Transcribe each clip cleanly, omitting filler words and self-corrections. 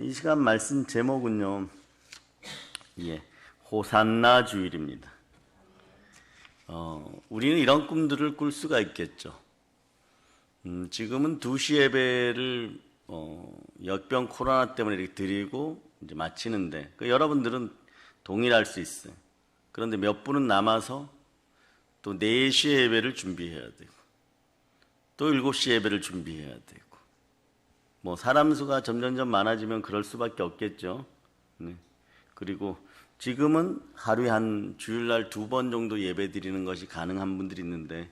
이 시간 말씀 제목은요, 호산나 주일입니다. 우리는 이런 꿈들을 꿀 수가 있겠죠. 지금은 2시 예배를 역병 코로나 때문에 이렇게 드리고 이제 마치는데, 여러분들은 동일할 수 있어요. 그런데 몇 분은 남아서 또 4시 예배를 준비해야 되고, 또 7시 예배를 준비해야 되고, 사람 수가 점점점 많아지면 그럴 수밖에 없겠죠. 네. 그리고 지금은 하루에 한 주일날 2번 정도 예배 드리는 것이 가능한 분들이 있는데,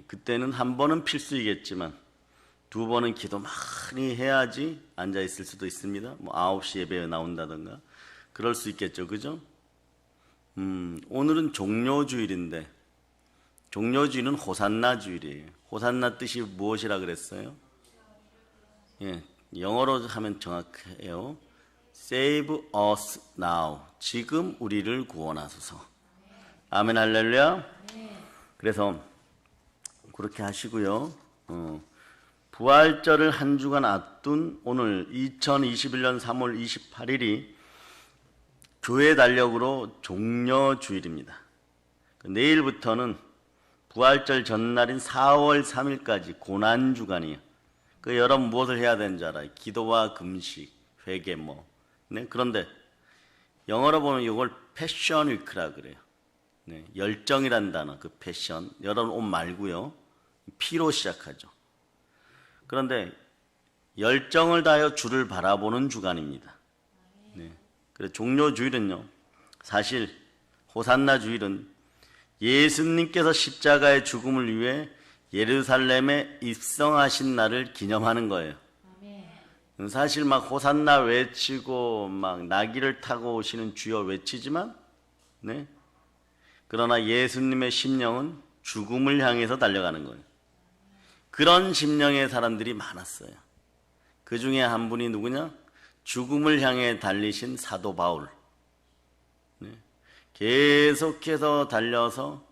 그때는 한 번은 필수이겠지만 2번은 기도 많이 해야지 앉아 있을 수도 있습니다. 9시 예배에 나온다든가 그럴 수 있겠죠. 그죠? 오늘은 종료주일인데, 종료주일은 호산나 주일이에요. 호산나 뜻이 무엇이라 그랬어요? 영어로 하면 정확해요. Save us now. 지금 우리를 구원하소서. 아멘 할렐루야. 그래서 그렇게 하시고요. 부활절을 한 주간 앞둔 오늘 2021년 3월 28일이 교회 달력으로 종료주일입니다. 내일부터는 부활절 전날인 4월 3일까지 고난주간이에요. 여러분 무엇을 해야 되는 줄 알아요? 기도와 금식, 회개 네? 그런데 영어로 보면 이걸 패션 위크라 그래요. 네, 열정이란 단어, 그 패션. 여러분 옷 말고요. 피로 시작하죠. 그런데 열정을 다하여 주를 바라보는 주간입니다. 네. 그래서 종료주일은요, 사실 호산나 주일은 예수님께서 십자가의 죽음을 위해 예루살렘에 입성하신 날을 기념하는 거예요. 사실 호산나 외치고 나귀를 타고 오시는 주여 외치지만, 네. 그러나 예수님의 심령은 죽음을 향해서 달려가는 거예요. 그런 심령의 사람들이 많았어요. 그 중에 한 분이 누구냐? 죽음을 향해 달리신 사도 바울. 네. 계속해서 달려서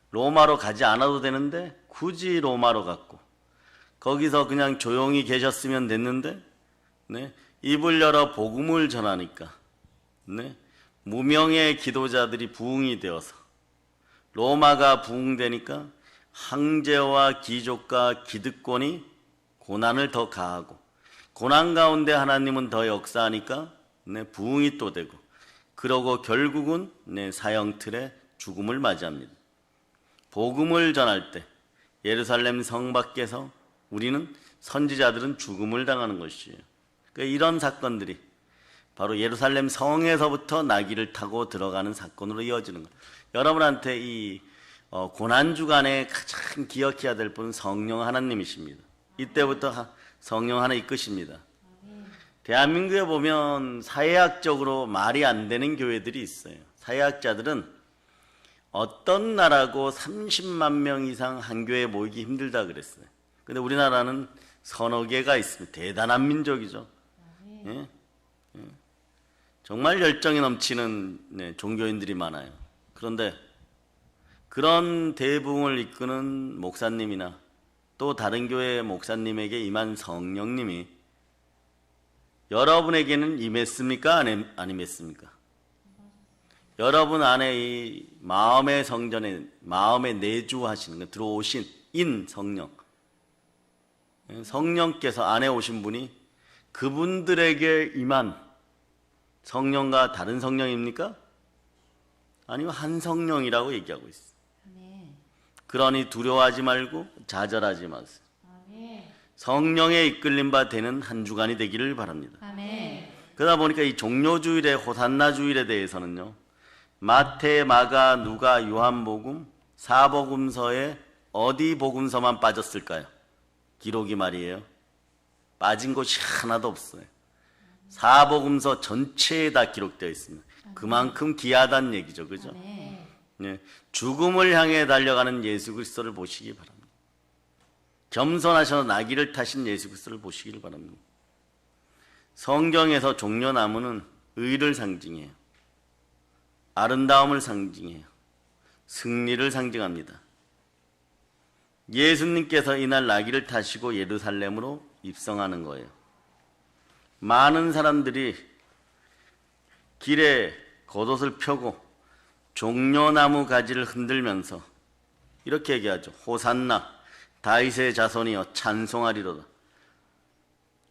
로마로 가지 않아도 되는데 굳이 로마로 갔고, 거기서 그냥 조용히 계셨으면 됐는데, 네, 입을 열어 복음을 전하니까, 네, 무명의 기도자들이 부흥이 되어서 로마가 부흥되니까 황제와 귀족과 기득권이 고난을 더 가하고, 고난 가운데 하나님은 더 역사하니까, 네, 부흥이 또 되고, 그러고 결국은 사형틀에 죽음을 맞이합니다. 복음을 전할 때 예루살렘 성 밖에서 우리는 선지자들은 죽음을 당하는 것이에요. 이런 사건들이 바로 예루살렘 성에서부터 나귀를 타고 들어가는 사건으로 이어지는 거예요. 여러분한테 이 고난주간에 가장 기억해야 될 분은 성령 하나님이십니다. 이때부터 성령 하나 이끄십니다. 대한민국에 보면 사회학적으로 말이 안 되는 교회들이 있어요. 사회학자들은 어떤 나라고 30만 명 이상 한 교회에 모이기 힘들다 그랬어요. 근데 우리나라는 서너 개가 있습니다. 대단한 민족이죠. 예? 정말 열정이 넘치는 종교인들이 많아요. 그런데 그런 대부흥을 이끄는 목사님이나 또 다른 교회 목사님에게 임한 성령님이 여러분에게는 임했습니까? 안 임했습니까? 여러분 안에 이 마음의 성전에 마음에 내주하시는 거 들어오신 성령, 성령께서 안에 오신 분이 그분들에게 임한 성령과 다른 성령입니까? 아니면 한 성령이라고 얘기하고 있어요. 그러니 두려워하지 말고 좌절하지 마세요. 성령의 이끌림 바 되는 한 주간이 되기를 바랍니다. 그러다 보니까 이 종료주일의 호산나 주일에 대해서는요, 마태, 마가, 누가, 요한복음, 사복음서에 어디 복음서만 빠졌을까요? 기록이 말이에요. 빠진 곳이 하나도 없어요. 사복음서 전체에 다 기록되어 있습니다. 그만큼 귀하다는 얘기죠. 그죠? 네. 죽음을 향해 달려가는 예수 그리스도를 보시기 바랍니다. 겸손하셔서 나귀를 타신 예수 그리스도를 보시기를 바랍니다. 성경에서 종려나무는 의를 상징해요. 아름다움을 상징해요. 승리를 상징합니다. 예수님께서 이날 나귀를 타시고 예루살렘으로 입성하는 거예요. 많은 사람들이 길에 겉옷을 펴고 종려나무 가지를 흔들면서 이렇게 얘기하죠. 호산나 다윗의 자손이여 찬송하리로다.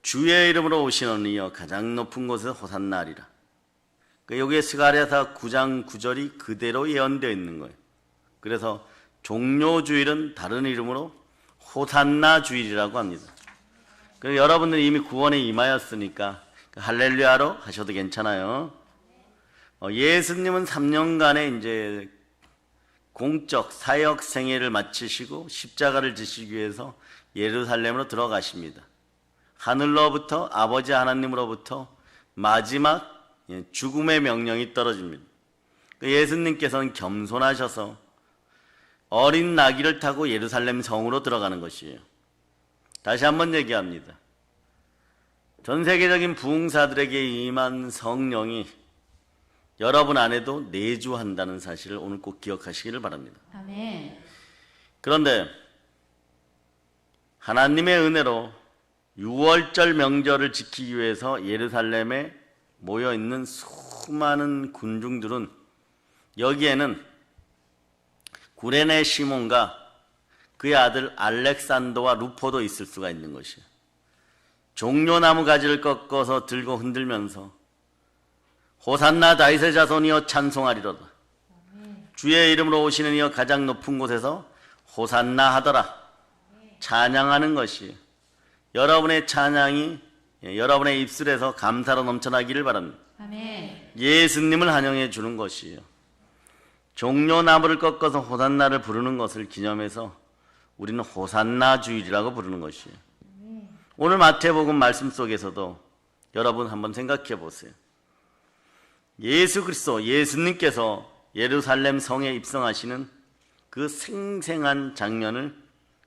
주의 이름으로 오시는 이여 가장 높은 곳에서 호산나 하리라. 여기에 스가랴서 9장 9절이 그대로 예언되어 있는 거예요. 그래서 종료주일은 다른 이름으로 호산나 주일이라고 합니다. 그래서 여러분들이 이미 구원에 임하였으니까 할렐루야로 하셔도 괜찮아요. 예수님은 3년간의 이제 공적 사역 생애를 마치시고 십자가를 지시기 위해서 예루살렘으로 들어가십니다. 하늘로부터 아버지 하나님으로부터 마지막 죽음의 명령이 떨어집니다. 예수님께서는 겸손하셔서 어린 나귀를 타고 예루살렘 성으로 들어가는 것이에요. 다시 한번 얘기합니다. 전 세계적인 부흥사들에게 임한 성령이 여러분 안에도 내주한다는 사실을 오늘 꼭 기억하시기를 바랍니다. 아멘. 그런데 하나님의 은혜로 6월절 명절을 지키기 위해서 예루살렘에 모여있는 수많은 군중들은 여기에는 구레네 시몬과 그의 아들 알렉산더와 루포도 있을 수가 있는 것이에요. 종려나무 가지를 꺾어서 들고 흔들면서 호산나 다윗의 자손이여 찬송하리로다. 주의 이름으로 오시는 이여 가장 높은 곳에서 호산나 하더라. 찬양하는 것이 여러분의 찬양이 여러분의 입술에서 감사로 넘쳐나기를 바랍니다. 아멘. 예수님을 환영해 주는 것이에요. 종려나무를 꺾어서 호산나를 부르는 것을 기념해서 우리는 호산나 주일이라고 부르는 것이에요. 오늘 마태복음 말씀 속에서도 여러분 한번 생각해 보세요. 예수 그리스도 예수님께서 예루살렘 성에 입성하시는 그 생생한 장면을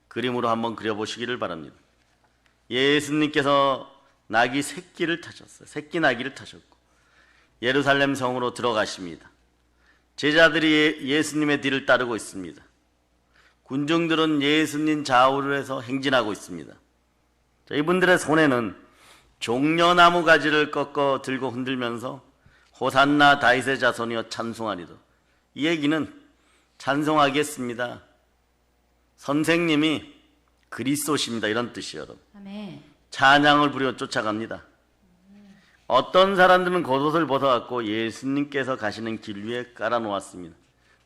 그림으로 한번 그려보시기를 바랍니다. 예수님께서 나귀 새끼를 타셨어요. 새끼 나귀를 타셨고 예루살렘 성으로 들어가십니다. 제자들이 예수님의 뒤를 따르고 있습니다. 군중들은 예수님 좌우를 해서 행진하고 있습니다. 자, 이분들의 손에는 종려나무 가지를 꺾어 들고 흔들면서 호산나 다윗의 자손이여 찬송하리도. 이 얘기는 찬송하겠습니다. 선생님이 그리스도십니다. 이런 뜻이에요. 여러분. 아멘. 찬양을 부려 쫓아갑니다. 어떤 사람들은 겉옷을 벗어갖고 예수님께서 가시는 길 위에 깔아놓았습니다.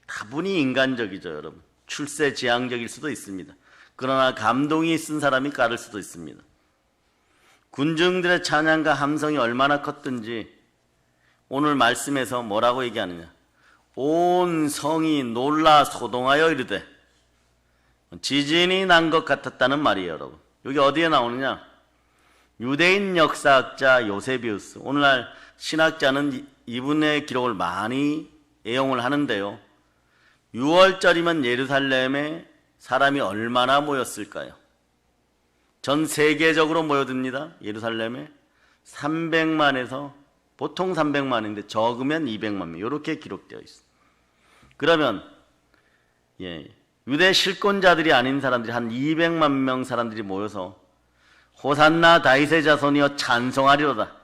다분히 인간적이죠, 여러분. 출세지향적일 수도 있습니다. 그러나 감동이 쓴 사람이 깔을 수도 있습니다. 군중들의 찬양과 함성이 얼마나 컸든지 오늘 말씀에서 뭐라고 얘기하느냐. 온 성이 놀라 소동하여 이르되 지진이 난 것 같았다는 말이에요, 여러분. 여기 어디에 나오느냐. 유대인 역사학자 요세비우스, 오늘날 신학자는 이분의 기록을 많이 애용을 하는데요. 6월절이면 예루살렘에 사람이 얼마나 모였을까요? 전 세계적으로 모여듭니다. 예루살렘에 300만에서 보통 300만인데 적으면 200만 명 이렇게 기록되어 있습니다. 그러면 유대 실권자들이 아닌 사람들이 한 200만 명 사람들이 모여서 호산나 다윗의 자손이여 찬송하리로다.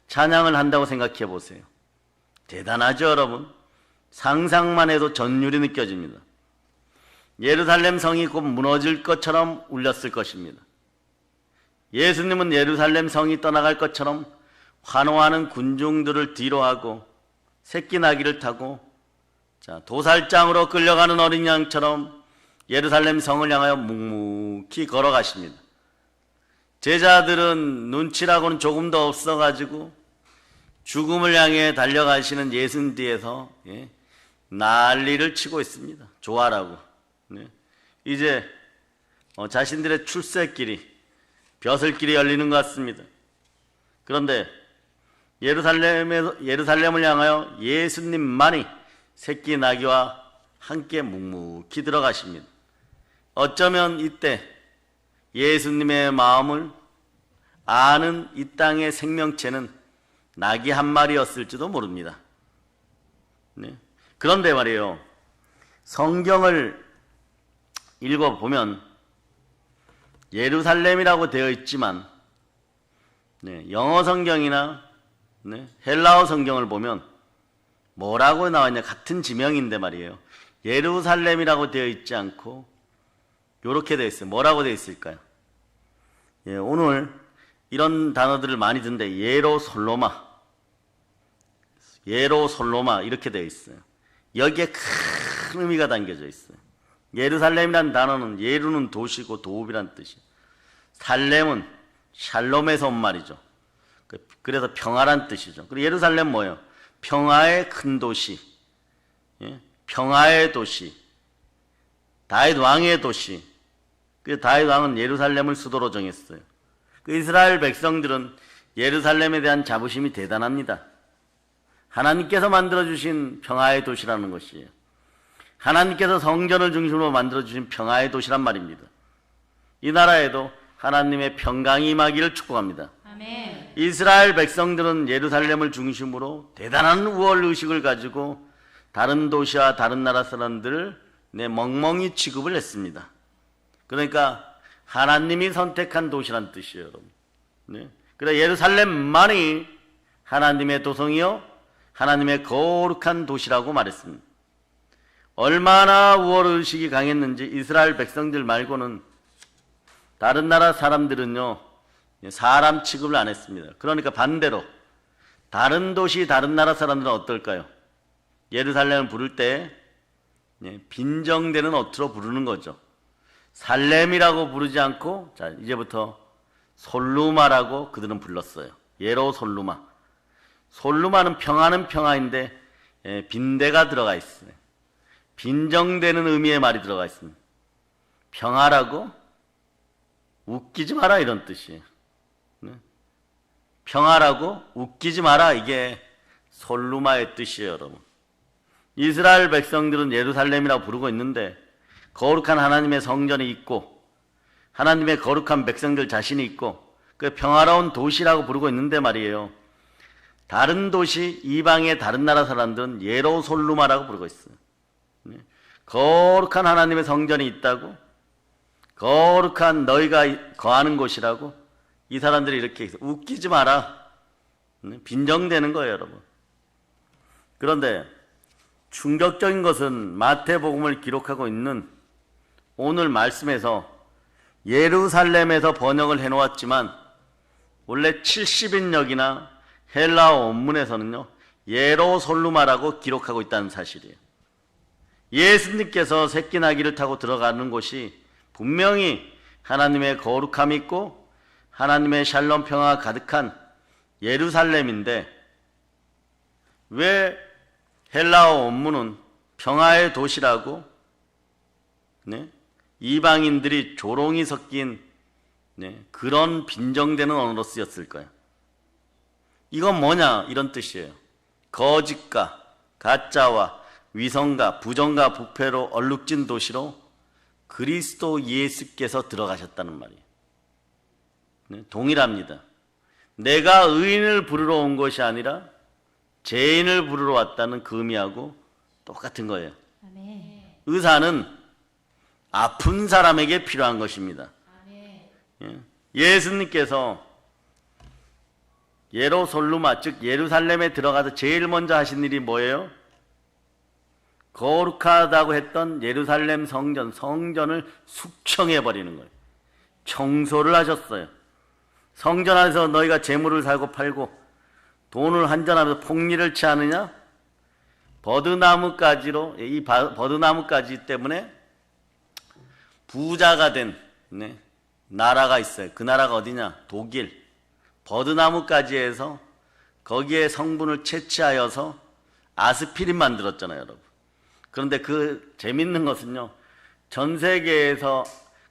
찬양을 한다고 생각해 보세요. 대단하죠, 여러분? 상상만 해도 전율이 느껴집니다. 예루살렘 성이 곧 무너질 것처럼 울렸을 것입니다. 예수님은 예루살렘 성이 떠나갈 것처럼 환호하는 군중들을 뒤로하고 새끼 나귀를 타고 도살장으로 끌려가는 어린 양처럼 예루살렘 성을 향하여 묵묵히 걸어가십니다. 제자들은 눈치라고는 조금도 없어가지고 죽음을 향해 달려가시는 예수님 뒤에서 난리를 치고 있습니다. 좋아라고. 이제 자신들의 출세길이 벼슬길이 열리는 것 같습니다. 그런데 예루살렘을 향하여 예수님만이 새끼 나귀와 함께 묵묵히 들어가십니다. 어쩌면 이때 예수님의 마음을 아는 이 땅의 생명체는 나귀 한 마리였을지도 모릅니다. 그런데 말이에요. 성경을 읽어보면 예루살렘이라고 되어 있지만 네, 영어 성경이나 네, 헬라어 성경을 보면 뭐라고 나왔냐? 같은 지명인데 말이에요. 예루살렘이라고 되어 있지 않고 이렇게 되어 있어요. 뭐라고 되어 있을까요? 예, 오늘 이런 단어들을 많이 듣는데 예로솔로마 이렇게 되어 있어요. 여기에 큰 의미가 담겨져 있어요. 예루살렘이라는 단어는 예루는 도시고 도읍이란 뜻이에요. 살렘은 샬롬에서 온 말이죠. 그래서 평화란 뜻이죠. 그리고 예루살렘 뭐예요? 평화의 큰 도시, 예? 평화의 도시, 다윗 왕의 도시. 그 다윗 왕은 예루살렘을 수도로 정했어요. 그 이스라엘 백성들은 예루살렘에 대한 자부심이 대단합니다. 하나님께서 만들어주신 평화의 도시라는 것이에요. 하나님께서 성전을 중심으로 만들어주신 평화의 도시란 말입니다. 이 나라에도 하나님의 평강이 임하기를 축복합니다. 아멘. 이스라엘 백성들은 예루살렘을 중심으로 대단한 우월의식을 가지고 다른 도시와 다른 나라 사람들을 멍멍이 취급을 했습니다. 그러니까 하나님이 선택한 도시란 뜻이에요, 여러분. 네. 그래서 예루살렘만이 하나님의 도성이요 하나님의 거룩한 도시라고 말했습니다. 얼마나 우월의식이 강했는지 이스라엘 백성들 말고는 다른 나라 사람들은요 사람 취급을 안 했습니다. 그러니까 반대로 다른 도시 다른 나라 사람들은 어떨까요? 예루살렘을 부를 때 빈정대는 어투로 부르는 거죠. 살렘이라고 부르지 않고 자 이제부터 솔루마라고 그들은 불렀어요. 예로솔루마. 솔루마는 평화인데 빈대가 들어가 있어요. 빈정되는 의미의 말이 들어가 있습니다. 평화라고 웃기지 마라 이런 뜻이에요. 평화라고 웃기지 마라 이게 솔루마의 뜻이에요, 여러분. 이스라엘 백성들은 예루살렘이라고 부르고 있는데 거룩한 하나님의 성전이 있고 하나님의 거룩한 백성들 자신이 있고 그 평화로운 도시라고 부르고 있는데 말이에요. 다른 도시 이방의 다른 나라 사람들은 예로솔루마라고 부르고 있어요. 거룩한 하나님의 성전이 있다고 거룩한 너희가 거하는 곳이라고 이 사람들이 이렇게 해서 웃기지 마라. 빈정대는 거예요, 여러분. 그런데 충격적인 것은 마태복음을 기록하고 있는 오늘 말씀에서 예루살렘에서 번역을 해놓았지만 원래 70인역이나 헬라어 원문에서는요 예로솔루마라고 기록하고 있다는 사실이에요. 예수님께서 새끼 나귀를 타고 들어가는 곳이 분명히 하나님의 거룩함이 있고 하나님의 샬롬 평화가 가득한 예루살렘인데 왜 헬라어 원문은 평화의 도시라고 이방인들이 조롱이 섞인 그런 빈정되는 언어로 쓰였을까요? 이건 뭐냐 이런 뜻이에요. 거짓과 가짜와 위선과 부정과 부패로 얼룩진 도시로 그리스도 예수께서 들어가셨다는 말이에요. 동일합니다. 내가 의인을 부르러 온 것이 아니라 죄인을 부르러 왔다는 그 의미하고 똑같은 거예요. 아멘. 의사는 아픈 사람에게 필요한 것입니다. 아멘. 예수님께서 예로솔루마 즉 예루살렘에 들어가서 제일 먼저 하신 일이 뭐예요? 거룩하다고 했던 예루살렘 성전을 숙청해버리는 거예요. 청소를 하셨어요. 성전 안에서 너희가 재물을 사고 팔고 돈을 환전하면서 폭리를 취하느냐? 버드나무가지로 이 버드나무가지 때문에 부자가 된 나라가 있어요. 그 나라가 어디냐? 독일. 버드나무가지에서 거기에 성분을 채취하여서 아스피린 만들었잖아요, 여러분. 그런데 그 재밌는 것은요, 전 세계에서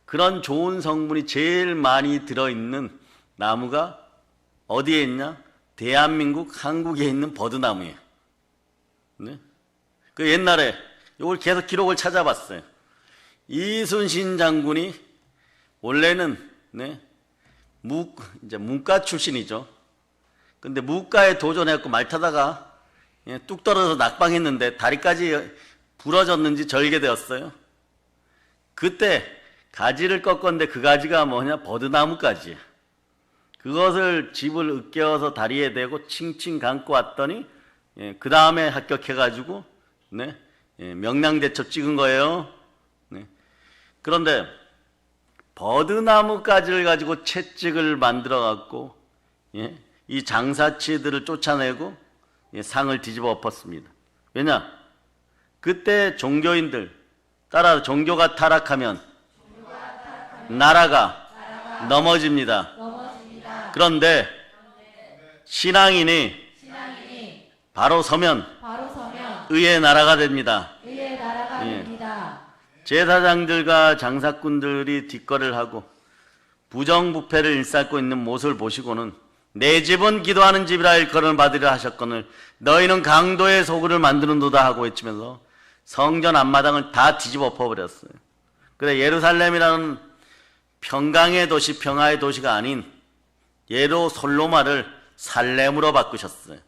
그런 좋은 성분이 제일 많이 들어있는 나무가 어디에 있냐? 대한민국, 한국에 있는 버드나무예요. 네? 그 옛날에 이걸 계속 기록을 찾아봤어요. 이순신 장군이 원래는 이제 문과 출신이죠. 근데 문과에 도전해갖고 말 타다가 뚝 떨어져서 낙방했는데 다리까지 부러졌는지 절개되었어요. 그때 가지를 꺾었는데 그 가지가 뭐냐? 버드나무 가지예요. 그것을 집을 으깨어서 다리에 대고 칭칭 감고 왔더니 그 다음에 합격해가지고 명랑대첩 찍은 거예요. 그런데 버드나무 가지를 가지고 채찍을 만들어 갖고 이 장사치들을 쫓아내고 상을 뒤집어 엎었습니다. 왜냐? 그때 종교인들 따라 종교가 타락하면 나라가 넘어집니다. 그런데 신앙인이 바로 서면 의의 나라가 됩니다. 제사장들과 장사꾼들이 뒷거래를 하고 부정부패를 일삼고 있는 모습을 보시고는 내 집은 기도하는 집이라 일컬음을 받으리라 하셨거늘 너희는 강도의 소굴을 만드는도다 하고 외치면서 성전 앞마당을 다 뒤집어 엎어버렸어요. 그래 예루살렘이라는 평강의 도시, 평화의 도시가 아닌 예루솔로마를 살렘으로 바꾸셨어요.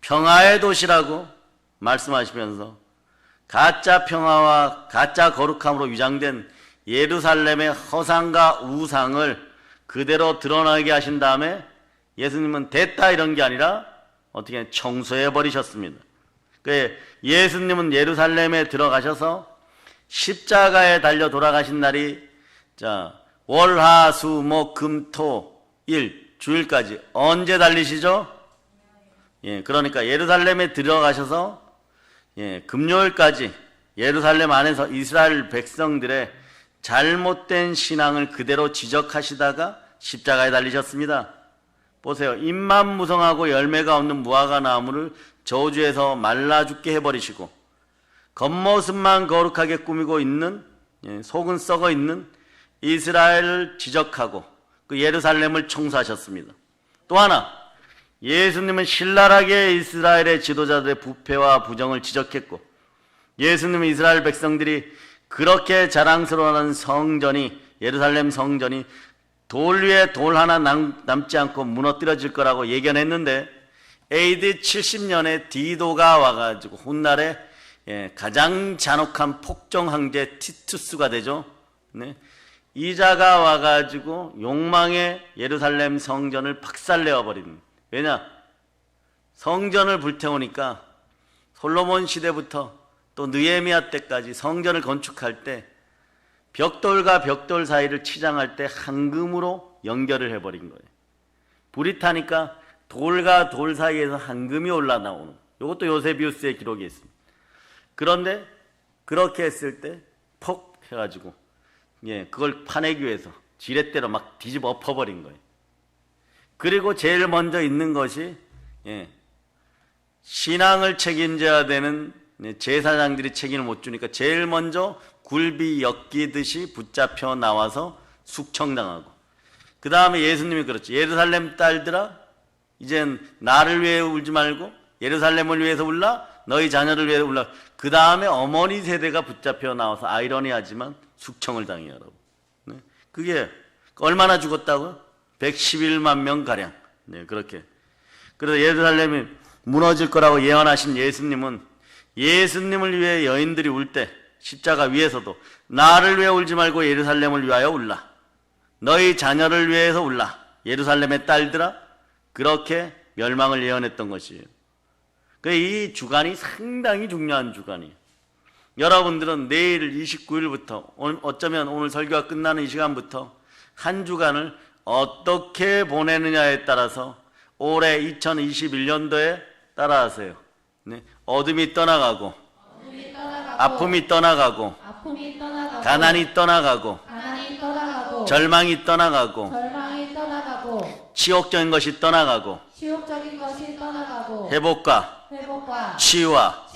평화의 도시라고 말씀하시면서 가짜 평화와 가짜 거룩함으로 위장된 예루살렘의 허상과 우상을 그대로 드러나게 하신 다음에 예수님은 됐다 이런 게 아니라 어떻게 청소해 버리셨습니다. 예수님은 예루살렘에 들어가셔서 십자가에 달려 돌아가신 날이 월, 화, 수, 목, 금, 토, 일 주일까지 언제 달리시죠? 그러니까 예루살렘에 들어가셔서 금요일까지 예루살렘 안에서 이스라엘 백성들의 잘못된 신앙을 그대로 지적하시다가 십자가에 달리셨습니다. 보세요. 잎만 무성하고 열매가 없는 무화과 나무를 저주해서 말라 죽게 해버리시고 겉모습만 거룩하게 꾸미고 있는 속은 썩어 있는 이스라엘을 지적하고 그 예루살렘을 청소하셨습니다. 또 하나 예수님은 신랄하게 이스라엘의 지도자들의 부패와 부정을 지적했고 예수님은 이스라엘 백성들이 그렇게 자랑스러워하는 성전이 예루살렘 성전이 돌 위에 돌 하나 남지 않고 무너뜨려질 거라고 예견했는데 AD 70년에 디도가 와가지고 훗날에 가장 잔혹한 폭정 황제 티투스가 되죠. 이자가 와가지고 욕망의 예루살렘 성전을 박살내어 버립니다. 왜냐? 성전을 불태우니까 솔로몬 시대부터 또 느헤미야 때까지 성전을 건축할 때 벽돌과 벽돌 사이를 치장할 때 황금으로 연결을 해버린 거예요. 불이 타니까 돌과 돌 사이에서 황금이 올라나오는, 이것도 요세비우스의 기록이 있습니다. 그런데 그렇게 했을 때 퍽 해가지고 그걸 파내기 위해서 지렛대로 막 뒤집어 엎어버린 거예요. 그리고 제일 먼저 있는 것이 신앙을 책임져야 되는 제사장들이 책임을 못 주니까 제일 먼저 굴비 엮이듯이 붙잡혀 나와서 숙청당하고, 그 다음에 예수님이 그렇죠. 예루살렘 딸들아 이젠 나를 위해 울지 말고 예루살렘을 위해서 울라, 너희 자녀를 위해 울라. 그 다음에 어머니 세대가 붙잡혀 나와서 아이러니하지만 숙청을 당해요, 여러분. 그게 얼마나 죽었다고요? 111만 명 가량. 그렇게. 그래서 예루살렘이 무너질 거라고 예언하신 예수님은 예수님을 위해 여인들이 울 때 십자가 위에서도 나를 위해 울지 말고 예루살렘을 위하여 울라, 너희 자녀를 위해서 울라, 예루살렘의 딸들아, 그렇게 멸망을 예언했던 것이에요. 이 주간이 상당히 중요한 주간이에요. 여러분들은 내일 29일부터 어쩌면 오늘 설교가 끝나는 이 시간부터 한 주간을 어떻게 보내느냐에 따라서 올해 2021년도에 따라하세요. 어둠이 떠나가고, 아픔이 떠나가고, 가난이 떠나가고, 절망이 떠나가고, 치욕적인 것이 떠나가고, 회복과 치유와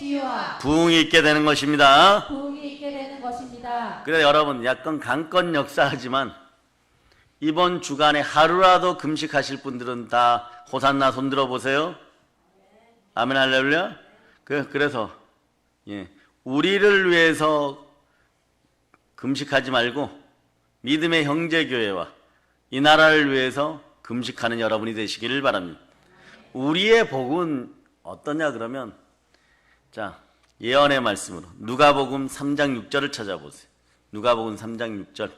부흥이 있게 되는 것입니다. 그래서 여러분 약간 강건 역사하지만 이번 주간에 하루라도 금식하실 분들은 다 호산나 손들어 보세요. 아멘 할렐루야. 그래서 우리를 위해서 금식하지 말고 믿음의 형제교회와 이 나라를 위해서 금식하는 여러분이 되시기를 바랍니다. 우리의 복은 어떠냐 그러면, 자, 예언의 말씀으로 누가복음 3장 6절을 찾아보세요. 누가복음 3장 6절.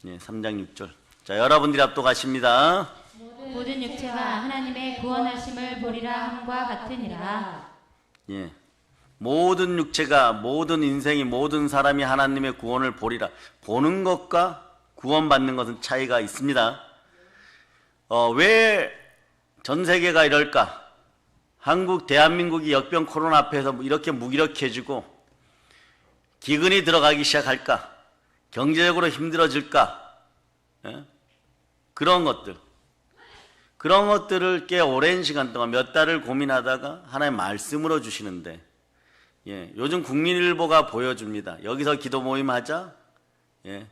3장 6절. 자, 여러분들이 합독하십니다. 모든 육체가 하나님의 구원하심을 보리라 함과 같으니라. 예. 모든 육체가, 모든 인생이, 모든 사람이 하나님의 구원을 보리라. 보는 것과 구원받는 것은 차이가 있습니다. 왜 전 세계가 이럴까? 한국, 대한민국이 역병 코로나 앞에서 이렇게 무기력해지고 기근이 들어가기 시작할까? 경제적으로 힘들어질까? 예? 그런 것들을 꽤 오랜 시간 동안 몇 달을 고민하다가 하나의 말씀으로 주시는데, 예, 요즘 국민일보가 보여줍니다. 여기서 기도 모임 하자. 예,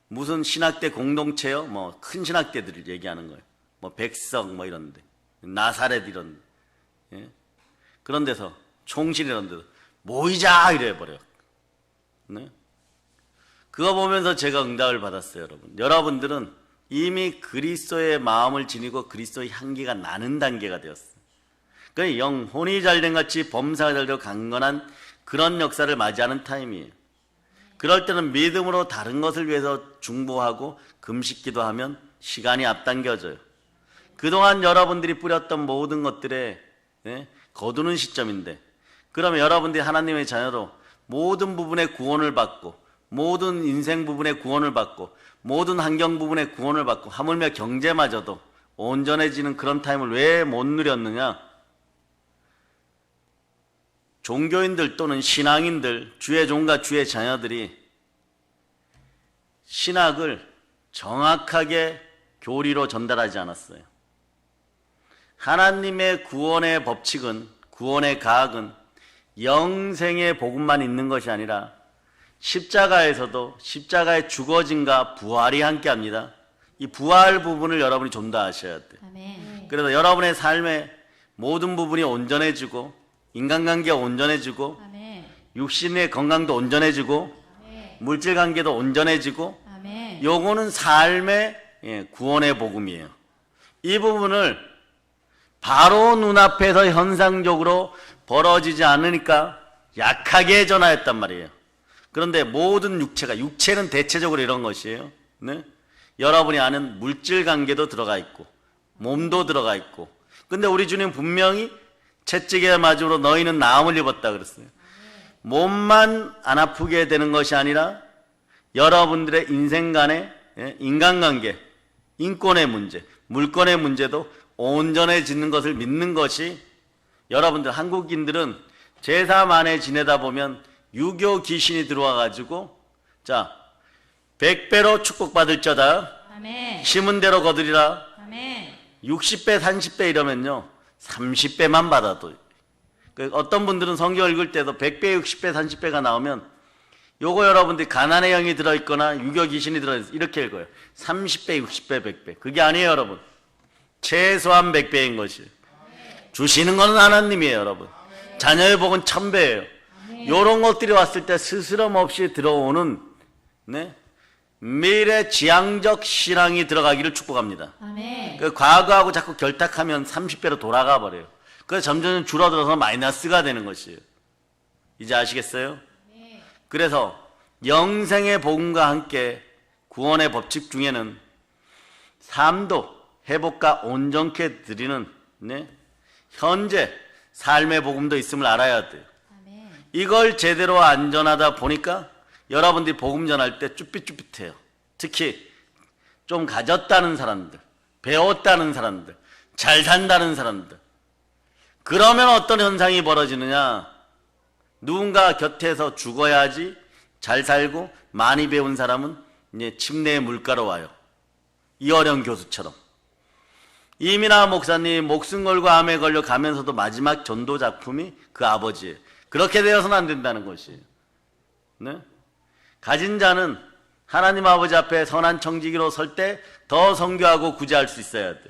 무슨 신학대 공동체요? 뭐 큰 신학대들을 얘기하는 거예요. 뭐 백석 뭐 이런데, 나사렛 이런, 예? 그런 데서 총실 이런 데서 모이자 이래 버려. 네? 그거 보면서 제가 응답을 받았어요, 여러분. 여러분들은 이미 그리스도의 마음을 지니고 그리스도의 향기가 나는 단계가 되었어요. 그 영혼이 잘된 같이 범사가 잘되고 강건한 그런 역사를 맞이하는 타임이에요. 그럴 때는 믿음으로 다른 것을 위해서 중보하고 금식기도 하면 시간이 앞당겨져요. 그동안 여러분들이 뿌렸던 모든 것들에, 예, 거두는 시점인데, 그러면 여러분들이 하나님의 자녀로 모든 부분에 구원을 받고, 모든 인생 부분에 구원을 받고, 모든 환경 부분에 구원을 받고, 하물며 경제마저도 온전해지는 그런 타임을 왜 못 누렸느냐? 종교인들 또는 신앙인들, 주의 종과 주의 자녀들이 신학을 정확하게 교리로 전달하지 않았어요. 하나님의 구원의 법칙은, 구원의 가학은 영생의 복음만 있는 것이 아니라 십자가에서도 십자가의 죽어짐과 부활이 함께합니다. 이 부활 부분을 여러분이 좀 더 아셔야 돼요. 아멘. 그래서 여러분의 삶의 모든 부분이 온전해지고, 인간관계가 온전해지고, 아멘. 육신의 건강도 온전해지고, 아멘. 물질관계도 온전해지고, 아멘. 요거는 삶의, 예, 구원의 복음이에요. 이 부분을 바로 눈앞에서 현상적으로 벌어지지 않으니까 약하게 전하였단 말이에요. 그런데 모든 육체는 대체적으로 이런 것이에요. 네? 여러분이 아는 물질관계도 들어가 있고 몸도 들어가 있고, 근데 우리 주님 분명히 채찍의 맞으로 너희는 나음을 입었다 그랬어요. 몸만 안 아프게 되는 것이 아니라 여러분들의 인생 간의, 예, 인간관계, 인권의 문제, 물권의 문제도 온전해지는 것을 믿는 것이, 여러분들 한국인들은 제사 만에 지내다 보면 유교 귀신이 들어와 가지고, 자, 100배로 축복받을 자다, 아멘. 심은 대로 거두리라. 아멘. 60배 30배 이러면요 30배만 받아도, 어떤 분들은 성경 읽을 때도 100배 60배 30배가 나오면 요거 여러분들이 가난의 영이 들어있거나 유교 귀신이 들어있어 이렇게 읽어요. 30배 60배 100배. 그게 아니에요, 여러분. 최소한 100배인 것이에요. 주시는 것은 하나님이에요, 여러분. 자녀의 복은 1000배예요. 이런 것들이 왔을 때 스스럼 없이 들어오는, 네, 미래 지향적 신앙이 들어가기를 축복합니다. 아멘. 그 과거하고 자꾸 결탁하면 30배로 돌아가 버려요. 그래서 점점 줄어들어서 마이너스가 되는 것이에요. 이제 아시겠어요? 그래서 영생의 복음과 함께 구원의 법칙 중에는 삶도 회복과 온전케 드리는, 네, 현재 삶의 복음도 있음을 알아야 돼요. 아멘. 이걸 제대로 안 전하다 보니까 여러분들이 복음 전할 때 쭈삣쭈삣해요. 특히 좀 가졌다는 사람들, 배웠다는 사람들, 잘 산다는 사람들. 그러면 어떤 현상이 벌어지느냐? 누군가 곁에서 죽어야지 잘 살고 많이 배운 사람은 이제 침례의 물가로 와요. 이어령 교수처럼. 이민아 목사님 목숨 걸고 암에 걸려 가면서도 마지막 전도 작품이 그 아버지예요. 그렇게 되어서는 안 된다는 것이에요. 네? 가진 자는 하나님 아버지 앞에 선한 청지기로 설 때 더 선교하고 구제할 수 있어야 돼.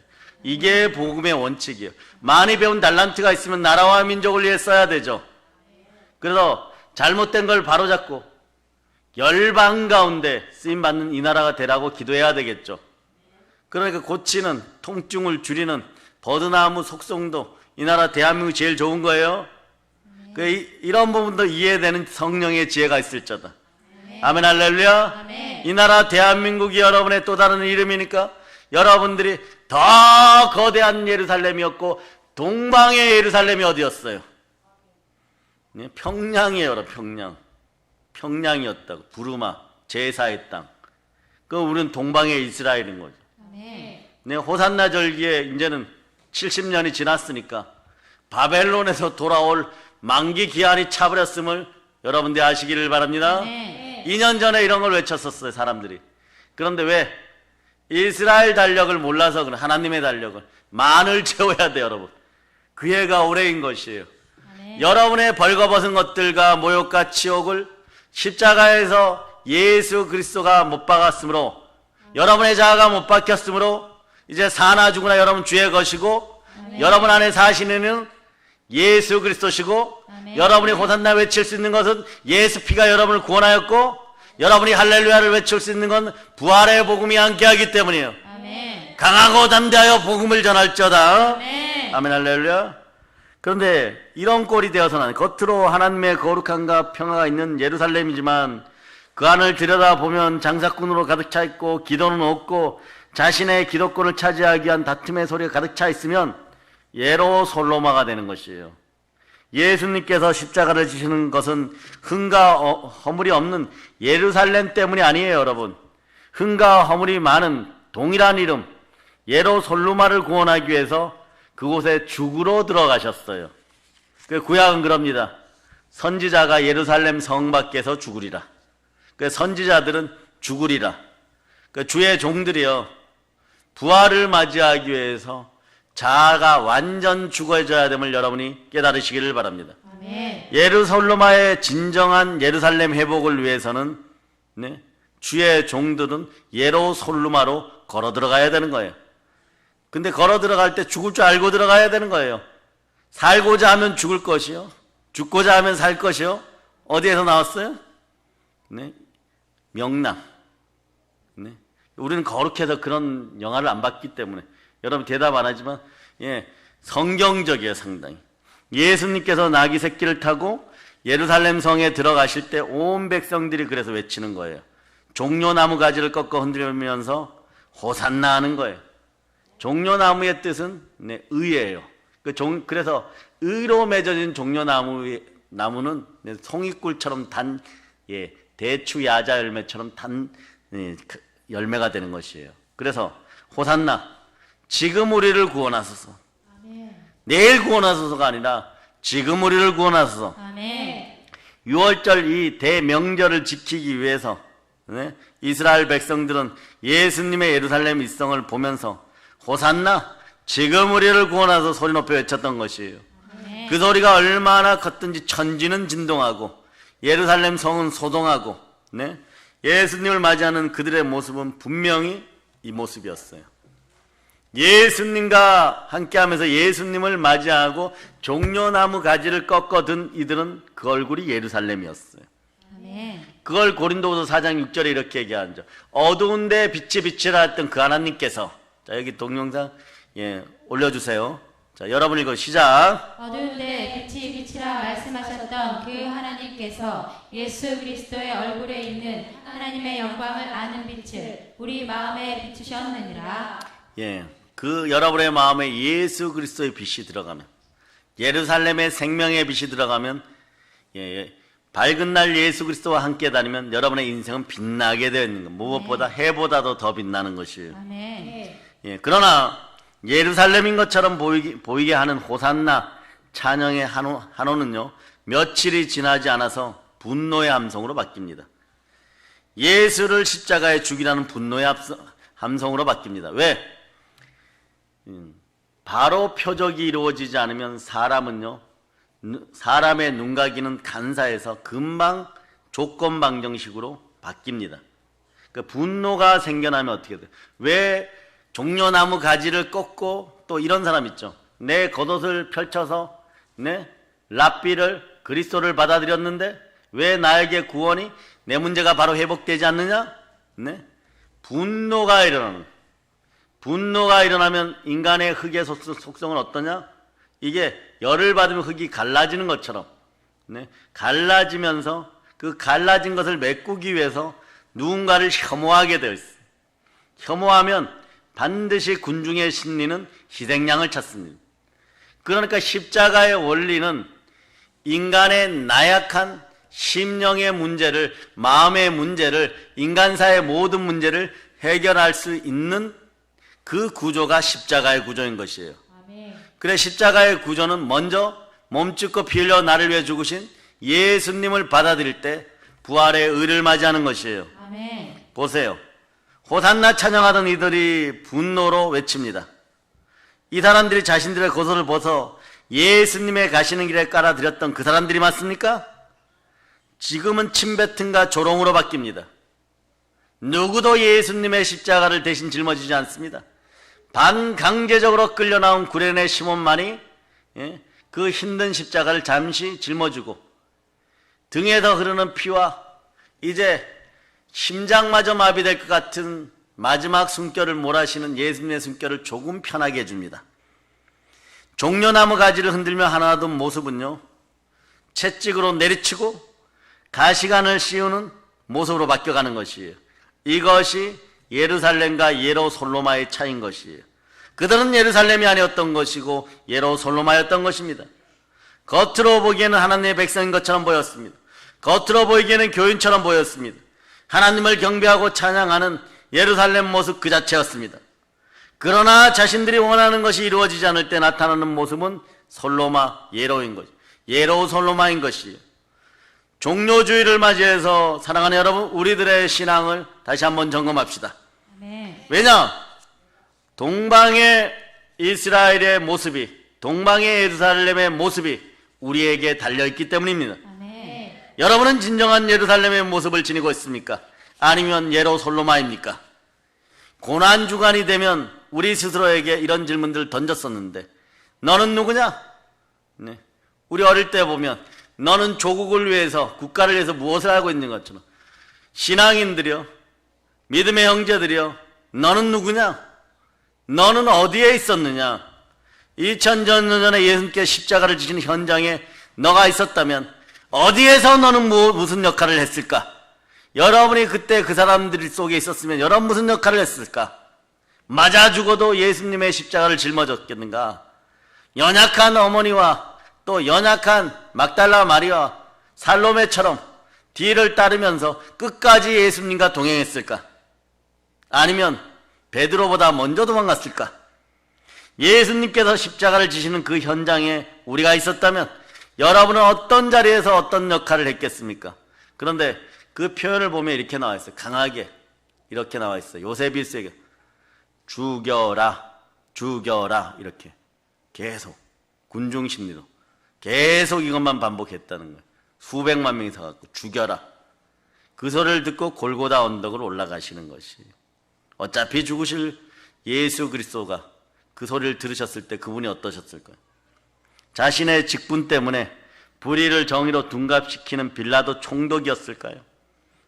이게 복음의 원칙이에요. 많이 배운 달란트가 있으면 나라와 민족을 위해 써야 되죠. 그래서 잘못된 걸 바로잡고 열방 가운데 쓰임받는 이 나라가 되라고 기도해야 되겠죠. 그러니까 고치는, 통증을 줄이는 버드나무 속성도 이 나라 대한민국이 제일 좋은 거예요. 이런 부분도 이해되는 성령의 지혜가 있을 자다. 아멘 할렐루야. 아멘. 이 나라 대한민국이 여러분의 또 다른 이름이니까 여러분들이 더 거대한 예루살렘이었고 동방의 예루살렘이 어디였어요? 네, 평양이에요. 평양. 평양이었다고. 부르마 제사의 땅. 그럼 우리는 동방의 이스라엘인 거죠. 아멘. 네, 호산나 절기에 이제는 70년이 지났으니까 바벨론에서 돌아올 만기 기한이 차버렸음을 여러분들이 아시기를 바랍니다. 네. 2년 전에 이런 걸 외쳤었어요, 사람들이. 그런데 왜? 이스라엘 달력을 몰라서 그래. 하나님의 달력을. 만을 채워야 돼, 여러분. 그 해가 올해인 것이에요. 아멘. 여러분의 벌거벗은 것들과 모욕과 치욕을 십자가에서 예수 그리스도가 못 박았으므로, 여러분의 자아가 못 박혔으므로 이제 사나 죽으나 여러분 주의 것이고, 아멘. 여러분 안에 사시는 이는 예수 그리스도시고, 아멘. 여러분이 호산나 외칠 수 있는 것은 예수 피가 여러분을 구원하였고, 여러분이 할렐루야를 외칠 수 있는 건 부활의 복음이 함께하기 때문이에요. 아멘. 강하고 담대하여 복음을 전할지어다. 아멘. 아멘 할렐루야. 그런데 이런 꼴이 되어서는 안 돼. 겉으로 하나님의 거룩함과 평화가 있는 예루살렘이지만 그 안을 들여다보면 장사꾼으로 가득 차 있고 기도는 없고 자신의 기도권을 차지하기 위한 다툼의 소리가 가득 차 있으면 예로 솔로마가 되는 것이에요. 예수님께서 십자가를 지시는 것은 흠과 허물이 없는 예루살렘 때문이 아니에요, 여러분. 흠과 허물이 많은 동일한 이름 예로 솔로마를 구원하기 위해서 그곳에 죽으러 들어가셨어요. 그 구약은 그럽니다. 선지자가 예루살렘 성 밖에서 죽으리라. 그 선지자들은 죽으리라. 그 주의 종들이요, 부활을 맞이하기 위해서 자아가 완전 죽어져야 됨을 여러분이 깨달으시기를 바랍니다. 아멘. 예루살렘의 진정한 예루살렘 회복을 위해서는 네, 주의 종들은 예루살렘으로 걸어 들어가야 되는 거예요. 근데 걸어 들어갈 때 죽을 줄 알고 들어가야 되는 거예요. 살고자 하면 죽을 것이요, 죽고자 하면 살 것이요. 어디에서 나왔어요? 네, 명랑. 네. 우리는 거룩해서 그런 영화를 안 봤기 때문에 여러분 대답 안 하지만 성경적이에요, 상당히. 예수님께서 나귀 새끼를 타고 예루살렘 성에 들어가실 때 온 백성들이 그래서 외치는 거예요. 종려나무 가지를 꺾어 흔들면서 호산나 하는 거예요. 종려나무의 뜻은 의예요. 그래서 의로 맺어진 종려나무는 송이꿀처럼 단 대추 야자 열매처럼 단 열매가 되는 것이에요. 그래서 호산나, 지금 우리를 구원하소서. 아멘. 내일 구원하소서가 아니라 지금 우리를 구원하소서. 아멘. 6월절 이 대명절을 지키기 위해서 이스라엘 백성들은 예수님의 예루살렘 입성을 보면서 호산나, 지금 우리를 구원하소서 소리 높여 외쳤던 것이에요. 아멘. 그 소리가 얼마나 컸든지 천지는 진동하고 예루살렘 성은 소동하고 예수님을 맞이하는 그들의 모습은 분명히 이 모습이었어요. 예수님과 함께하면서 예수님을 맞이하고 종려나무 가지를 꺾어든 이들은 그 얼굴이 예루살렘이었어요. 아멘. 그걸 고린도후서 4장 6절에 이렇게 얘기하죠. 어두운 데 빛이 비치라 했던 그 하나님께서, 자 여기 동영상 올려주세요. 자 여러분 이거 시작. 어두운데 빛이 빛이라 말씀하셨던 그 하나님께서 예수 그리스도의 얼굴에 있는 하나님의 영광을 아는 빛을 우리 마음에 비추셨느니라. 그 여러분의 마음에 예수 그리스도의 빛이 들어가면, 예루살렘의 생명의 빛이 들어가면, 밝은 날 예수 그리스도와 함께 다니면 여러분의 인생은 빛나게 되는 것. 무엇보다 해보다도 더 빛나는 것이에요. 아멘. 그러나 예루살렘인 것처럼 보이게 하는 호산나 찬양의 한호는요, 며칠이 지나지 않아서 분노의 함성으로 바뀝니다. 예수를 십자가에 죽이라는 분노의 함성으로 바뀝니다. 왜? 바로 표적이 이루어지지 않으면 사람의 눈가기는 간사해서 금방 조건 방정식으로 바뀝니다. 그 분노가 생겨나면 어떻게 돼요? 왜 종려나무 가지를 꺾고, 또 이런 사람 있죠. 내 겉옷을 펼쳐서 랍비를 그리스도를 받아들였는데 왜 나에게 구원이, 내 문제가 바로 회복되지 않느냐? 분노가 일어나는 거예요. 분노가 일어나면 인간의 흙의 속성은 어떠냐? 이게 열을 받으면 흙이 갈라지는 것처럼 갈라지면서 그 갈라진 것을 메꾸기 위해서 누군가를 혐오하게 되어 있어요. 혐오하면 반드시 군중의 심리는 희생양을 찾습니다. 그러니까 십자가의 원리는 인간의 나약한 심령의 문제를, 마음의 문제를, 인간사의 모든 문제를 해결할 수 있는 그 구조가 십자가의 구조인 것이에요. 그래 십자가의 구조는 먼저 몸짓고 피 흘려 나를 위해 죽으신 예수님을 받아들일 때 부활의 의를 맞이하는 것이에요. 아멘. 보세요. 호산나 찬양하던 이들이 분노로 외칩니다. 이 사람들이 자신들의 겉옷을 벗어 예수님의 가시는 길에 깔아드렸던 그 사람들이 맞습니까? 지금은 침뱉음과 조롱으로 바뀝니다. 누구도 예수님의 십자가를 대신 짊어지지 않습니다. 반강제적으로 끌려나온 구레네 시몬만이 그 힘든 십자가를 잠시 짊어지고 등에서 흐르는 피와 이제 심장마저 마비될 것 같은 마지막 숨결을 몰아쉬는 예수님의 숨결을 조금 편하게 해줍니다. 종려나무 가지를 흔들며 하나둔 모습은요, 채찍으로 내리치고 가시관을 씌우는 모습으로 바뀌어가는 것이에요. 이것이 예루살렘과 예루솔로마의 차이인 것이에요. 그들은 예루살렘이 아니었던 것이고 예루솔로마였던 것입니다. 겉으로 보기에는 하나님의 백성인 것처럼 보였습니다. 겉으로 보이기에는 교인처럼 보였습니다. 하나님을 경배하고 찬양하는 예루살렘 모습 그 자체였습니다. 그러나 자신들이 원하는 것이 이루어지지 않을 때 나타나는 모습은 솔로마, 예로인 것, 예루솔로마인 것이에요. 종료주의를 맞이해서 사랑하는 여러분, 우리들의 신앙을 다시 한번 점검합시다. 아멘. 왜냐? 동방의 이스라엘의 모습이, 동방의 예루살렘의 모습이 우리에게 달려있기 때문입니다. 아멘. 여러분은 진정한 예루살렘의 모습을 지니고 있습니까? 아니면 예루솔로마입니까? 고난주간이 되면 우리 스스로에게 이런 질문들을 던졌었는데, 너는 누구냐? 네. 우리 어릴 때 보면 너는 조국을 위해서, 국가를 위해서 무엇을 하고 있는 것처럼, 신앙인들이여, 믿음의 형제들이여, 너는 누구냐? 너는 어디에 있었느냐? 2000년 전에 예수님께 십자가를 지시는 현장에 너가 있었다면 어디에서 너는 무슨 역할을 했을까? 여러분이 그때 그 사람들 속에 있었으면 여러분 무슨 역할을 했을까? 맞아 죽어도 예수님의 십자가를 짊어졌겠는가? 연약한 어머니와 또 연약한 막달라 마리아, 살로메처럼 뒤를 따르면서 끝까지 예수님과 동행했을까? 아니면 베드로보다 먼저 도망갔을까? 예수님께서 십자가를 지시는 그 현장에 우리가 있었다면 여러분은 어떤 자리에서 어떤 역할을 했겠습니까? 그런데 그 표현을 보면 이렇게 나와 있어요. 강하게 이렇게 나와 있어요. 요세비스에게 죽여라, 죽여라, 이렇게 계속 군중 심리로 계속 이것만 반복했다는 거예요. 수백만 명이 서갖고 죽여라. 그 소리를 듣고 골고다 언덕으로 올라가시는 것이, 어차피 죽으실 예수 그리스도가 그 소리를 들으셨을 때 그분이 어떠셨을까요? 자신의 직분 때문에 불의를 정의로 둔갑시키는 빌라도 총독이었을까요?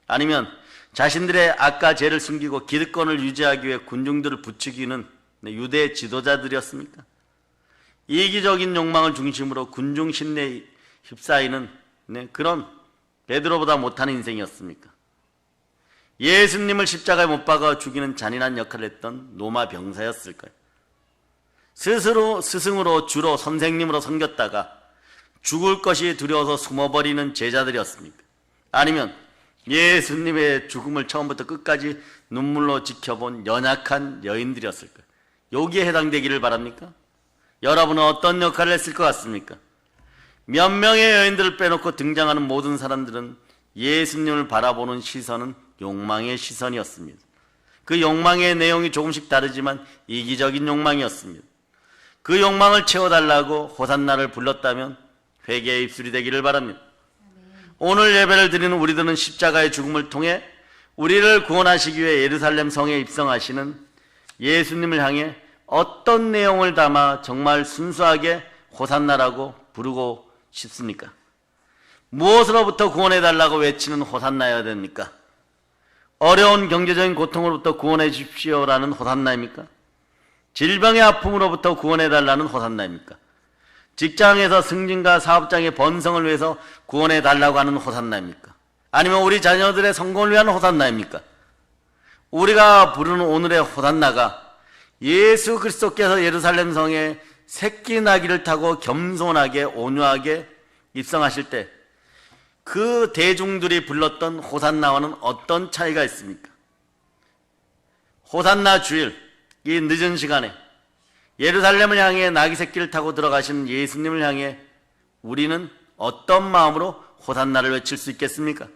아니면 자신들의 악과 죄를 숨기고 기득권을 유지하기 위해 군중들을 부추기는 유대 지도자들이었습니까? 이기적인 욕망을 중심으로 군중 심리에 휩싸이는 그런 베드로보다 못하는 인생이었습니까? 예수님을 십자가에 못 박아 죽이는 잔인한 역할을 했던 로마 병사였을까요? 스스로 스승으로 주로 선생님으로 섬겼다가 죽을 것이 두려워서 숨어버리는 제자들이었습니까? 아니면 예수님의 죽음을 처음부터 끝까지 눈물로 지켜본 연약한 여인들이었을까요? 여기에 해당되기를 바랍니까? 여러분은 어떤 역할을 했을 것 같습니까? 몇 명의 여인들을 빼놓고 등장하는 모든 사람들은 예수님을 바라보는 시선은 욕망의 시선이었습니다. 그 욕망의 내용이 조금씩 다르지만 이기적인 욕망이었습니다. 그 욕망을 채워달라고 호산나를 불렀다면 회개의 입술이 되기를 바랍니다. 오늘 예배를 드리는 우리들은 십자가의 죽음을 통해 우리를 구원하시기 위해 예루살렘 성에 입성하시는 예수님을 향해 어떤 내용을 담아 정말 순수하게 호산나라고 부르고 싶습니까? 무엇으로부터 구원해달라고 외치는 호산나여야 됩니까? 어려운 경제적인 고통으로부터 구원해 주십시오라는 호산나입니까? 질병의 아픔으로부터 구원해달라는 호산나입니까? 직장에서 승진과 사업장의 번성을 위해서 구원해달라고 하는 호산나입니까? 아니면 우리 자녀들의 성공을 위한 호산나입니까? 우리가 부르는 오늘의 호산나가 예수 그리스도께서 예루살렘 성에 새끼 나귀를 타고 겸손하게 온유하게 입성하실 때 그 대중들이 불렀던 호산나와는 어떤 차이가 있습니까? 호산나 주일, 이 늦은 시간에 예루살렘을 향해 나귀 새끼를 타고 들어가신 예수님을 향해 우리는 어떤 마음으로 호산나를 외칠 수 있겠습니까?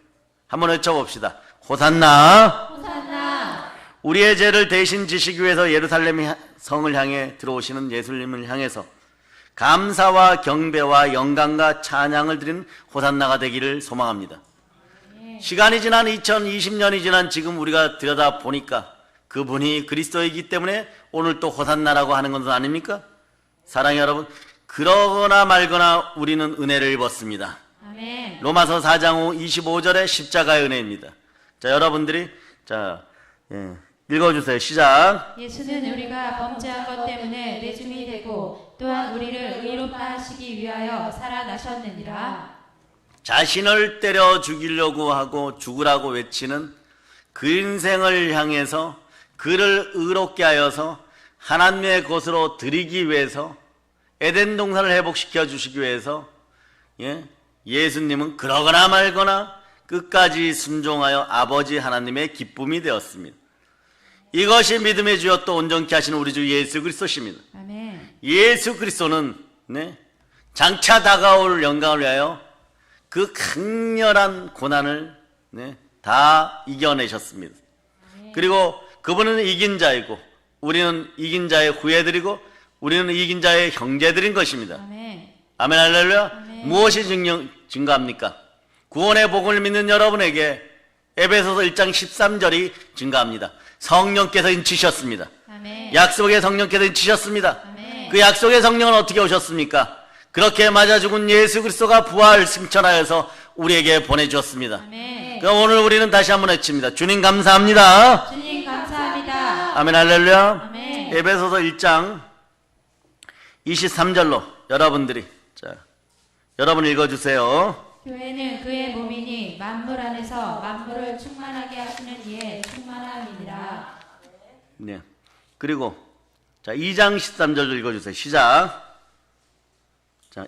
한번 외쳐봅시다. 호산나. 호산나. 우리의 죄를 대신 지시기 위해서 예루살렘 성을 향해 들어오시는 예수님을 향해서 감사와 경배와 영광과 찬양을 드리는 호산나가 되기를 소망합니다. 시간이 지난 2020년이 지난 지금 우리가 들여다보니까 그분이 그리스도이기 때문에 오늘 또 호산나라고 하는 것은 아닙니까? 사랑하는 여러분, 그러거나 말거나 우리는 은혜를 입었습니다. 아멘. 로마서 4장 25절의 십자가의 은혜입니다. 자, 여러분들이 읽어주세요. 시작. 예수는 우리가 범죄한 것 때문에 내줌이 되고 또한 우리를 의롭다 하시기 위하여 살아나셨느니라. 자신을 때려 죽이려고 하고 죽으라고 외치는 그 인생을 향해서 그를 의롭게 하여서 하나님의 것으로 드리기 위해서 에덴 동산을 회복시켜 주시기 위해서 예수님은 그러거나 말거나 끝까지 순종하여 아버지 하나님의 기쁨이 되었습니다. 이것이 믿음의 주여 또 온전케 하시는 우리 주 예수 그리스도십니다. 아멘. 예수 그리스도는 장차 다가올 영광을 위하여 그 강렬한 고난을 다 이겨내셨습니다. 그리고 그분은 이긴 자이고 우리는 이긴 자의 후예들이고 우리는 이긴 자의 형제들인 것입니다. 아멘. 아멘 할렐루야. 아멘. 무엇이 증가합니까? 구원의 복음을 믿는 여러분에게 에베소서 1장 13절이 증가합니다. 성령께서 인치셨습니다. 아멘. 약속의 성령께서 인치셨습니다. 아멘. 그 약속의 성령은 어떻게 오셨습니까? 그렇게 맞아 죽은 예수 그리스도가 부활 승천하여서 우리에게 보내주었습니다. 아멘. 그럼 오늘 우리는 다시 한번 외칩니다. 주님 감사합니다. 주님 감사합니다. 아멘 할렐루야. 아멘. 에베소서 1장 23절로 여러분들이 여러분 읽어주세요. 교회는 그의 몸이니 만물 안에서 만물을 충만하게 하시는 이의 충만함이니라. 네. 그리고 2장 13절 읽어주세요. 시작. 자,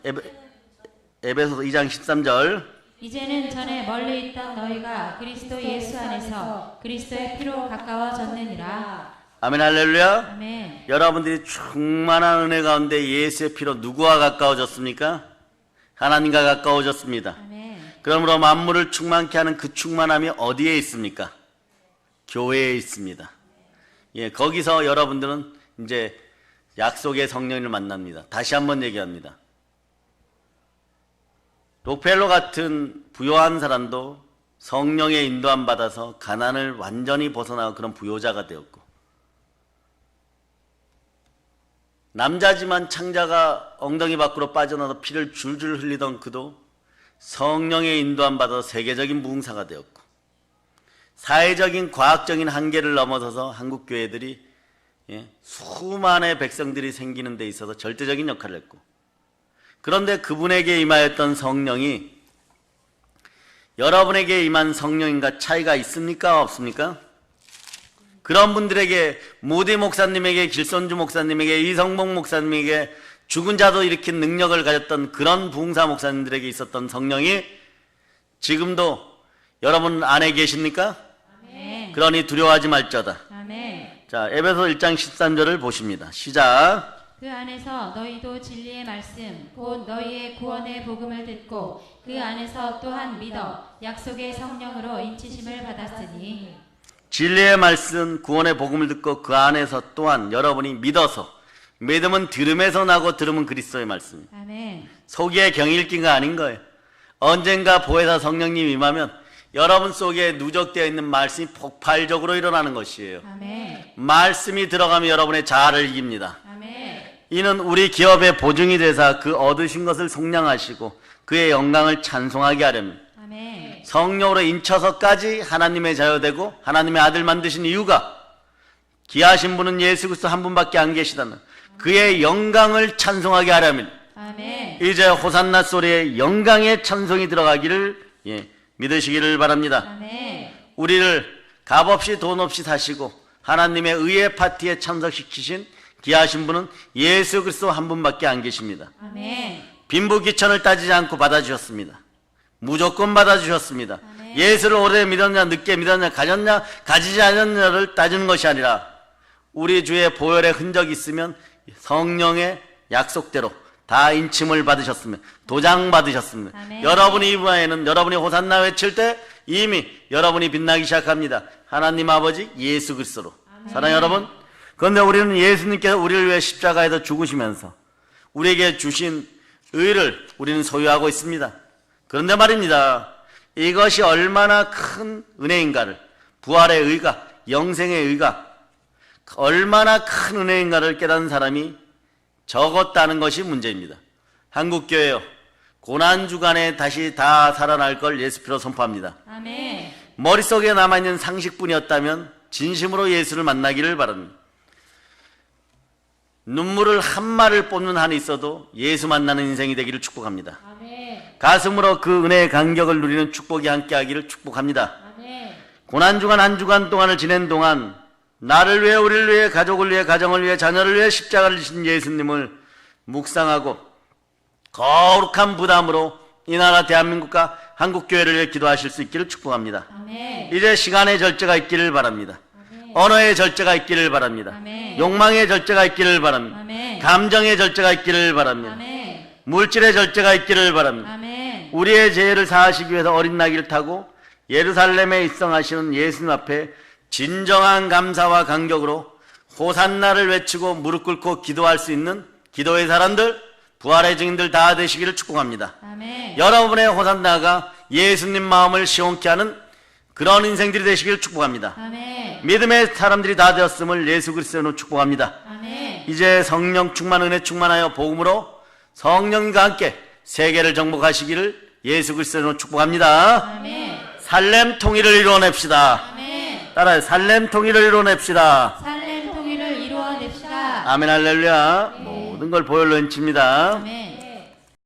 에베소서 2장 13절. 이제는 전에 멀리 있던 너희가 그리스도 예수 안에서 그리스도의 피로 가까워졌느니라. 아멘 할렐루야. 아멘. 여러분들이 충만한 은혜 가운데 예수의 피로 누구와 가까워졌습니까? 하나님과 가까워졌습니다. 아멘. 그러므로 만물을 충만케 하는 그 충만함이 어디에 있습니까? 교회에 있습니다. 거기서 여러분들은 이제 약속의 성령을 만납니다. 다시 한번 얘기합니다. 록펠러 같은 부유한 사람도 성령의 인도함 받아서 가난을 완전히 벗어나고 그런 부요자가 되었고, 남자지만 창자가 엉덩이 밖으로 빠져나와 피를 줄줄 흘리던 그도 성령의 인도함 받아 세계적인 무흥사가 되었고, 사회적인 과학적인 한계를 넘어서서 한국 교회들이 수많은 백성들이 생기는 데 있어서 절대적인 역할을 했고, 그런데 그분에게 임하였던 성령이 여러분에게 임한 성령인가 차이가 있습니까? 없습니까? 그런 분들에게 모디 목사님에게, 길손주 목사님에게, 이성봉 목사님에게, 죽은 자도 일으킨 능력을 가졌던 그런 부흥사 목사님들에게 있었던 성령이 지금도 여러분 안에 계십니까? 아멘. 그러니 두려워하지 말자다. 아멘. 자, 에베소 1장 13절을 보십니다. 시작. 그 안에서 너희도 진리의 말씀 곧 너희의 구원의 복음을 듣고 그 안에서 또한 믿어 약속의 성령으로 인치심을 받았으니. 진리의 말씀, 구원의 복음을 듣고 그 안에서 또한 여러분이 믿어서, 믿음은 들음에서 나고 들음은 그리스도의 말씀. 아멘. 속에 경이 읽기가 아닌 거예요. 언젠가 보혜사 성령님 임하면 여러분 속에 누적되어 있는 말씀이 폭발적으로 일어나는 것이에요. 아멘. 말씀이 들어가면 여러분의 자아를 이깁니다. 아멘. 이는 우리 기업의 보증이 되사 그 얻으신 것을 속량하시고 그의 영광을 찬송하게 하렵니다. 아멘. 성령으로 인쳐서까지 하나님의 자녀되고 하나님의 아들 만드신 이유가, 귀하신 분은 예수 그리스도 한 분밖에 안 계시다는 그의 영광을 찬송하게 하려면, 아멘. 이제 호산나 소리에 영광의 찬송이 들어가기를 믿으시기를 바랍니다. 아멘. 우리를 값없이 돈 없이 사시고 하나님의 의의 파티에 참석시키신 귀하신 분은 예수 그리스도 한 분밖에 안 계십니다. 아멘. 빈부귀천을 따지지 않고 받아주셨습니다. 무조건 받아주셨습니다. 아멘. 예수를 오래 믿었냐 늦게 믿었냐 가졌냐 가지지 않았냐를 따지는 것이 아니라 우리 주의 보혈의 흔적이 있으면 성령의 약속대로 다 인침을 받으셨으면 도장 받으셨습니다. 아멘. 여러분이 이번에는 여러분이 호산나 외칠 때 이미 여러분이 빛나기 시작합니다. 하나님 아버지 예수 그리스도로. 사랑하는 여러분, 그런데 우리는 예수님께서 우리를 위해 십자가에서 죽으시면서 우리에게 주신 의를 우리는 소유하고 있습니다. 그런데 말입니다, 이것이 얼마나 큰 은혜인가를, 부활의 의가, 영생의 의가 얼마나 큰 은혜인가를 깨닫는 사람이 적었다는 것이 문제입니다. 한국교회요, 고난주간에 다시 다 살아날 걸 예수 피로 선포합니다. 아멘. 머릿속에 남아있는 상식뿐이었다면 진심으로 예수를 만나기를 바랍니다. 눈물을 한 마를 뽑는 한이 있어도 예수 만나는 인생이 되기를 축복합니다. 아멘. 가슴으로 그 은혜의 간격을 누리는 축복이 함께하기를 축복합니다. 아멘. 고난주간 한 주간 동안을 지낸 동안 나를 위해, 우리를 위해, 가족을 위해, 가정을 위해, 자녀를 위해 십자가를 지신 예수님을 묵상하고 거룩한 부담으로 이 나라 대한민국과 한국교회를 위해 기도하실 수 있기를 축복합니다. 아멘. 이제 시간의 절제가 있기를 바랍니다. 아멘. 언어의 절제가 있기를 바랍니다. 아멘. 욕망의 절제가 있기를 바랍니다. 아멘. 감정의 절제가 있기를 바랍니다. 아멘. 물질의 절제가 있기를 바랍니다. 아멘. 우리의 죄를 사하시기 위해서 어린 나귀를 타고 예루살렘에 입성하시는 예수님 앞에 진정한 감사와 감격으로 호산나를 외치고 무릎 꿇고 기도할 수 있는 기도의 사람들, 부활의 증인들 다 되시기를 축복합니다. 아멘. 여러분의 호산나가 예수님 마음을 시원케 하는 그런 인생들이 되시기를 축복합니다. 아멘. 믿음의 사람들이 다 되었음을 예수 그리스도로 축복합니다. 아멘. 이제 성령 충만, 은혜 충만하여 복음으로 성령과 함께 세계를 정복하시기를 예수 그리스도로 축복합니다. 아멘. 살렘 통일을 이루어냅시다. 아멘. 따라요. 살렘 통일을 이루어냅시다. 살렘 통일을 이루어냅시다. 아멘 할렐루야. 모든 걸 보혈로 인칩니다. 아멘.